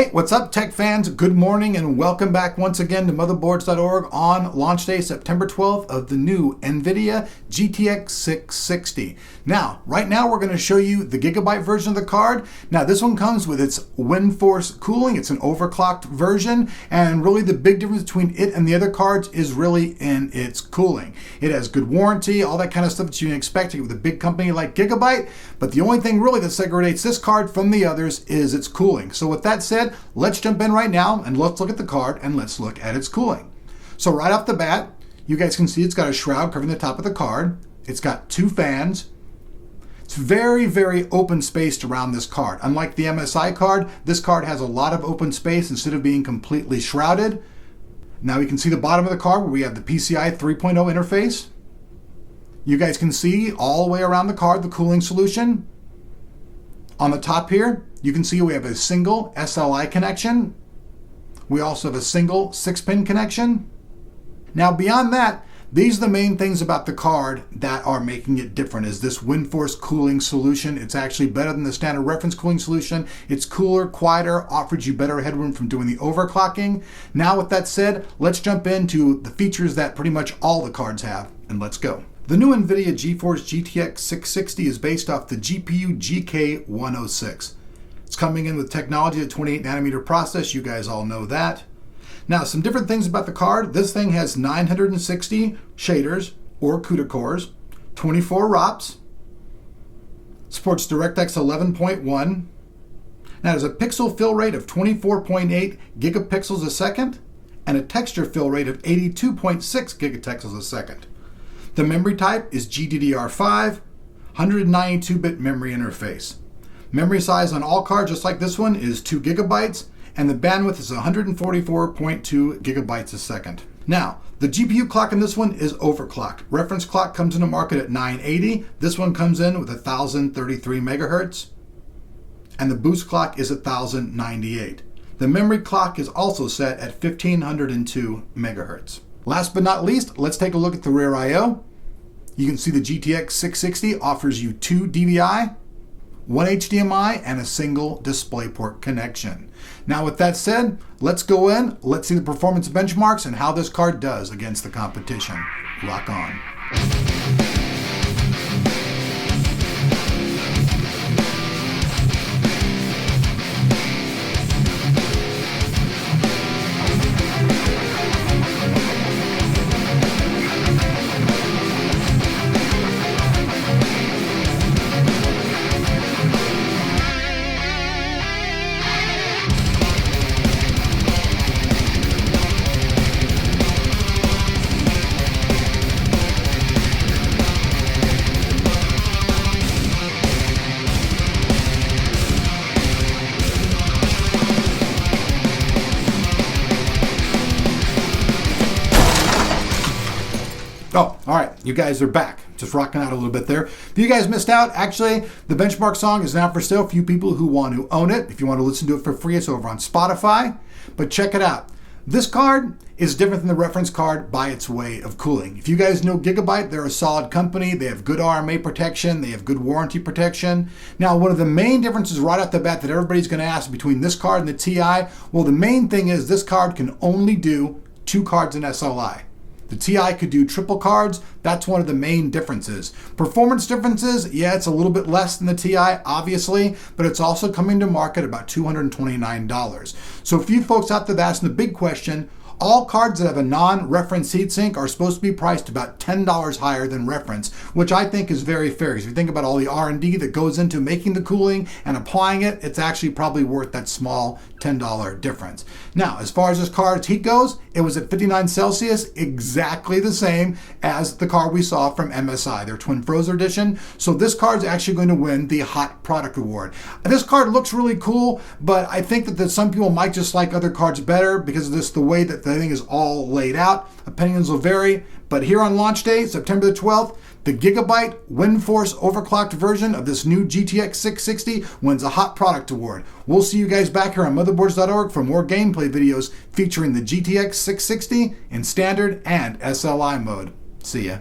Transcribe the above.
Hey, what's up, tech fans? Good morning and welcome back once again to Motherboards.org on launch day, September 12th of the new NVIDIA GTX 660. Now, right now we're going to show you the Gigabyte version of the card. Now, this one comes with its Windforce cooling. It's an overclocked version, and really the big difference between it and the other cards is really in its cooling. It has good warranty, all that kind of stuff that you can expect with a big company like Gigabyte, but the only thing really that segregates this card from the others is its cooling. So with that said, let's jump in right now and let's look at the card and let's look at its cooling. So right off the bat, you guys can see it's got a shroud covering the top of the card. It's got two fans. It's very, very open spaced around this card. Unlike the MSI card, this card has a lot of open space instead of being completely shrouded. Now you can see the bottom of the card where we have the PCI 3.0 interface. You guys can see all the way around the card the cooling solution. On the top here, you can see we have a single SLI connection. We also have a single 6-pin connection. Now beyond that, these are the main things about the card that are making it different is this Windforce cooling solution. It's actually better than the standard reference cooling solution. It's cooler, quieter, offers you better headroom from doing the overclocking. Now with that said, let's jump into the features that pretty much all the cards have, and let's go. The new NVIDIA GeForce GTX 660 is based off the GPU GK106. It's coming in with technology, a 28 nanometer process. You guys all know that. Now, some different things about the card. This thing has 960 shaders or CUDA cores, 24 ROPs, supports DirectX 11.1. Now, there's a pixel fill rate of 24.8 gigapixels a second and a texture fill rate of 82.6 gigapixels a second. The memory type is GDDR5, 192-bit memory interface. Memory size on all cards, just like this one, is 2 gigabytes, and the bandwidth is 144.2 gigabytes a second. Now, the GPU clock in this one is overclocked. Reference clock comes into market at 980. This one comes in with 1033 megahertz, and the boost clock is 1098. The memory clock is also set at 1502 megahertz. Last but not least, let's take a look at the rear I/O. You can see the GTX 660 offers you 2 DVI, 1 HDMI, and a single DisplayPort connection. Now with that said, let's go in, let's see the performance benchmarks and how this card does against the competition. Rock on. Oh, all right, you guys are back. Just rocking out a little bit there. If you guys missed out, actually, the benchmark song is now for sale for you people who want to own it. If you want to listen to it for free, it's over on Spotify. But check it out. This card is different than the reference card by its way of cooling. If you guys know Gigabyte, they're a solid company. They have good RMA protection. They have good warranty protection. Now, one of the main differences right off the bat that everybody's going to ask between this card and the TI, well, the main thing is this card can only do 2 cards in SLI. The TI could do triple cards. That's one of the main differences. Performance differences, yeah, it's a little bit less than the TI, obviously, but it's also coming to market about $229. So for you folks out there asking the big question, all cards that have a non-reference heatsink are supposed to be priced about $10 higher than reference, which I think is very fair. Because if you think about all the R&D that goes into making the cooling and applying it, it's actually probably worth that small $10 difference. Now, as far as this card's heat goes, it was at 59 Celsius, exactly the same as the card we saw from MSI, their Twin Frozen Edition. So this card's actually going to win the Hot Product Award. This card looks really cool, but I think that some people might just like other cards better because of this, the way that the thing is all laid out. Opinions will vary, but here on launch day, September the 12th, the Gigabyte Windforce overclocked version of this new GTX 660 wins a Hot Product Award. We'll see you guys back here on Motherboards.org for more gameplay videos featuring the GTX 660 in standard and SLI mode. See ya.